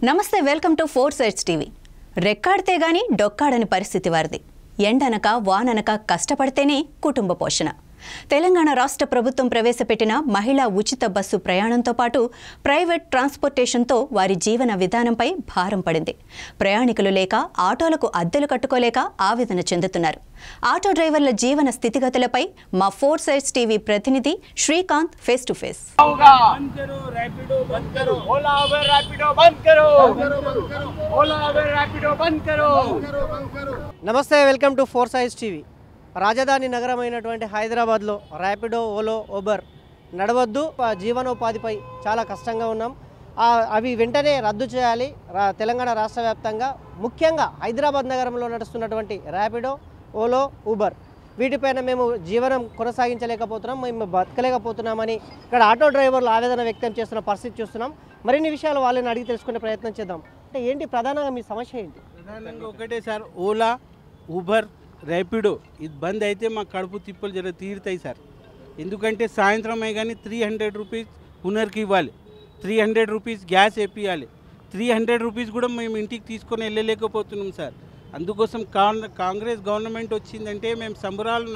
నమస్తే, welcome to 4 sides TV. రెక్కాడితే గాని డొక్కాడని పరిస్థితి వారిది. ఎండనక వాననక కష్టపడితేనే కుటుంబ పోషణ. తెలంగాణ రాష్ట్ర ప్రభుత్వం ప్రవేశపెట్టిన మహిళా ఉచిత బస్సు ప్రయాణంతో పాటు ప్రైవేట్ ట్రాన్స్పోర్టేషన్తో వారి జీవన విధానంపై భారం పడింది. ప్రయాణికులు లేక ఆటోలకు అద్దెలు కట్టుకోలేక ఆవేదన చెందుతున్నారు. ఆటో డ్రైవర్ల జీవన స్థితిగతులపై మా 4 సైడ్స్ టీవీ ప్రతినిధి శ్రీకాంత్ ఫేస్ టు ఫేస్. నమస్తే, వెల్కమ్ టు 4 సైడ్స్ టీవీ. రాజధాని నగరమైనటువంటి హైదరాబాద్లో ర్యాపిడో, ఓలో, ఉబర్ నడవద్దు. జీవనోపాధిపై చాలా కష్టంగా ఉన్నాం. అవి వెంటనే రద్దు చేయాలి. తెలంగాణ రాష్ట్ర వ్యాప్తంగా ముఖ్యంగా హైదరాబాద్ నగరంలో నడుస్తున్నటువంటి ర్యాపిడో, ఓలో, ఉబర్ వీటిపైన మేము జీవనం కొనసాగించలేకపోతున్నాం, మేము బతకలేకపోతున్నామని ఇక్కడ ఆటో డ్రైవర్లు ఆవేదన వ్యక్తం చేస్తున్న పరిస్థితి చూస్తున్నాం. మరిన్ని విషయాలు వాళ్ళని అడిగి తెలుసుకునే ప్రయత్నం చేద్దాం. అంటే ఏంటి ప్రధానంగా మీ సమస్య ఏంటి? ప్రధానంగా ఒకటే సార్, ఓలా, ఊబర్, ర్యాపిడో ఇది బంద్ అయితే మా కడుపు తిప్పలు జర తీరుతాయి సార్. ఎందుకంటే సాయంత్రం అయ్యి కానీ 300 రూపీస్ హునర్కి ఇవ్వాలి, 300 రూపీస్ గ్యాస్ వేపియాలి, 300 రూపీస్ కూడా మేము ఇంటికి తీసుకొని వెళ్ళలేకపోతున్నాం సార్. అందుకోసం కాంగ్రెస్ గవర్నమెంట్ వచ్చిందంటే మేము సంబరాలు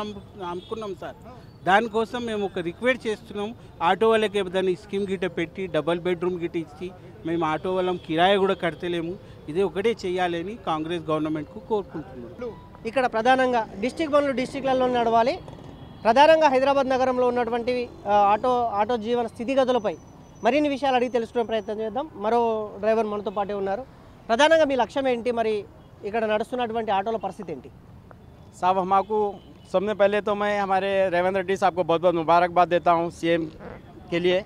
నమ్ముకున్నాం సార్. దానికోసం మేము ఒక రిక్వెస్ట్ చేస్తున్నాం, ఆటో వాళ్ళకి దాన్ని స్కీమ్ గిట్ట పెట్టి డబల్ బెడ్రూమ్ గిట్ట ఇచ్చి మేము ఆటో వాళ్ళం కిరాయి కూడా కడతలేము. ఇదే ఒకటే చేయాలని కాంగ్రెస్ గవర్నమెంట్కు కోరుకుంటున్నాం. ఇక్కడ ప్రధానంగా డిస్టిక్ బండ్లు డిస్టిక్లలో నడవాలి. ప్రధానంగా హైదరాబాద్ నగరంలో ఉన్నటువంటి ఆటో జీవన స్థితిగతులపై మరిన్ని విషయాలు అడిగి తెలుసుకునే ప్రయత్నం చేద్దాం. మరో డ్రైవర్ మనతో పాటే ఉన్నారు. ప్రధానంగా మీ లక్ష్యం ఏంటి? మరి ఇక్కడ నడుస్తున్నటువంటి ఆటోల పరిస్థితి ఏంటి? साहब हमको सबसे पहले तो मैं हमारे रेवंत रेड्डी साहब को बहुत बहुत मुबारकबाद देता हूँ सीएम के लिए।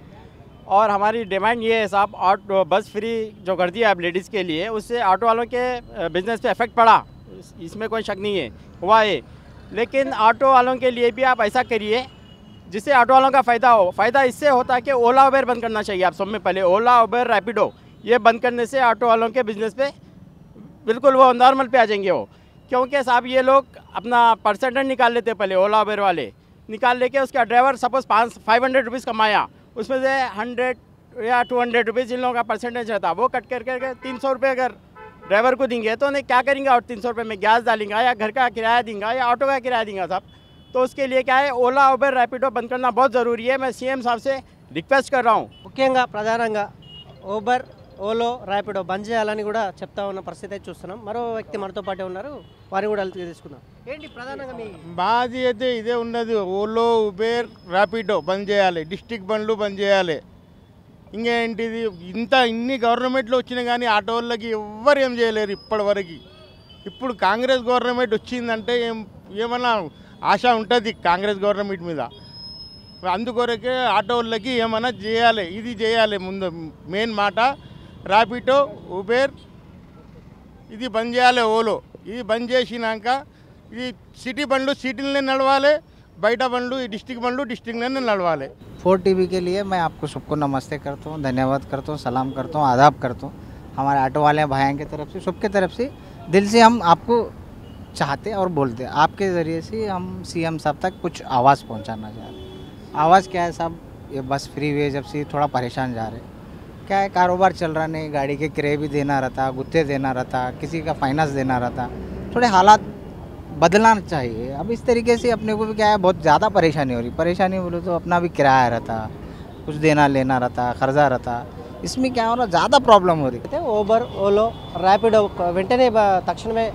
और हमारी डिमांड ये है साहब, ऑटो बस फ्री जो कर दिया आप लेडीज़ के लिए, उससे ऑटो वालों के बिज़नेस पे इफेक्ट पड़ा, इसमें कोई शक नहीं है, हुआ है। लेकिन ऑटो वालों के लिए भी आप ऐसा करिए जिससे ऑटो वालों का फ़ायदा हो। फ़ायदा इससे होता है कि ओला उबेर बंद करना चाहिए। आप सब में पहले ओला उबेर रैपिडो ये बंद करने से ऑटो वालों के बिज़नेस पे बिल्कुल वो नॉर्मल पे आ जाएंगे वो। क्योंकि साहब ये लोग अपना परसेंटेज निकाल लेते पहले, ओला उबेर वाले निकाल लेके उसका ड्राइवर सपोज 500 रुपीज़ कमाया, उसमें से 100 या 200 रुपीज़ इन लोगों का परसेंटेज रहता, वो कट करके 300 रुपये अगर ड्राइवर को देंगे तो उन्हें क्या करेंगे? और 300 रुपये में गैस डालेंगे या घर का किराया देंगे या ऑटो का किराया देंगे साहब। तो उसके लिए क्या है, ओला उबेर रैपिडो बंद करना बहुत ज़रूरी है। मैं सीएम साहब से रिक्वेस्ट कर रहा हूँ। ముఖ్యంగా ప్రధానంగా ఊబర్, ఓలో, ర్యాపిడో బంద్ చేయాలని కూడా చెప్తా ఉన్న పరిస్థితి అయితే చూస్తున్నాం. మరో వ్యక్తి మనతో పాటే ఉన్నారు, వారిని కూడా తీసుకుందాం. ఏంటి ప్రధానంగా మీ మాది అయితే ఇదే ఉన్నది, ఓలో, ఉబేర్, ర్యాపిడో బంద్ చేయాలి, డిస్టిక్ బండ్లు బంద్ చేయాలి. ఇంకేంటిది, ఇన్ని గవర్నమెంట్లు వచ్చినా కానీ ఆటో వాళ్ళకి ఎవ్వరు ఏం చేయలేరు ఇప్పటివరకు. ఇప్పుడు కాంగ్రెస్ గవర్నమెంట్ వచ్చిందంటే ఏమన్నా ఆశ ఉంటుంది కాంగ్రెస్ గవర్నమెంట్ మీద. అందుకొరకే ఆటో వాళ్ళకి ఏమన్నా చేయాలి, ఇది చేయాలి. ముందు మెయిన్ మాట ర్యాపిడో, ఉబేర్ ఇది బంద్ చేయాలి. ఓలో ఇది బంద్ చేసినాక ఇది సిటీ బండ్లు సిటీలోనే నడవాలి, బయట బండ్లు ఈ డిస్టిక్ బండ్లు డిస్టిక్లోనే నడవాలి. 4 टीवी के लिए मैं आपको सबको नमस्ते करता हूँ, धन्यवाद करता हूँ, सलाम करता हूँ, आदाब करता हूँ। हमारे ऑटो वाले भाइयों की तरफ से, सबके तरफ से दिल से हम आपको चाहते और बोलते, आपके ज़रिए से हम सीएम साहब तक कुछ आवाज़ पहुँचाना चाह रहे हैं। आवाज़ क्या है साहब, ये बस फ्री हुए जब से थोड़ा परेशान जा रहे, क्या है, कारोबार चल रहा नहीं, गाड़ी के किराए भी देना रहता, गुत्ते देना रहता, किसी का फाइनेंस देना रहता, थोड़े हालात बदलना चाहिए। अब इस तरीके से अपने को भी क्या है, बहुत ज़्यादा परेशानी हो रही। परेशानी बोलो तो अपना भी किराया रहता, कुछ देना लेना रहता, खर्चा रहता, इसमें क्या हो रहा, ज़्यादा प्रॉब्लम हो रही है। ఊబర్, ఓలో, ర్యాపిడో వెంటనే తక్షణమే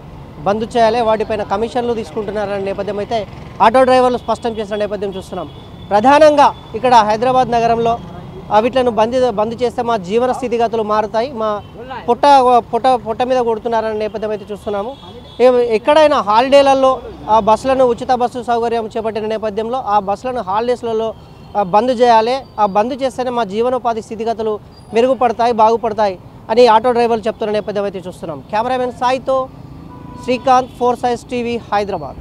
బంద్ చేయాలి, వాటిపైన కమిషన్లు తీసుకుంటున్నారనే నేపథ్యం అయితే ఆటో డ్రైవర్లు స్పష్టం చేసిన నేపథ్యం చూస్తున్నాం. ప్రధానంగా ఇక్కడ హైదరాబాద్ నగరంలో వీటిని బంద్ చేస్తే మా జీవన స్థితిగతులు మారుతాయి, మా పొట్ట మీద కొడుతున్నారనే నేపథ్యం అయితే చూస్తున్నాము. ఎక్కడైనా హాలిడేలలో ఆ బస్సులను ఉచిత బస్సు సౌకర్యం చేపట్టిన నేపథ్యంలో ఆ బస్సులను హాలిడేస్లలో బంద్ చేయాలి. ఆ బంద్ చేస్తేనే మా జీవనోపాధి స్థితిగతులు మెరుగుపడతాయి, బాగుపడతాయి అని ఆటో డ్రైవర్లు చెప్తున్న నేపథ్యం అయితే చూస్తున్నాం. కెమెరామెన్ సాయితో శ్రీకాంత్, 4 సైడ్స్ టీవీ, హైదరాబాద్.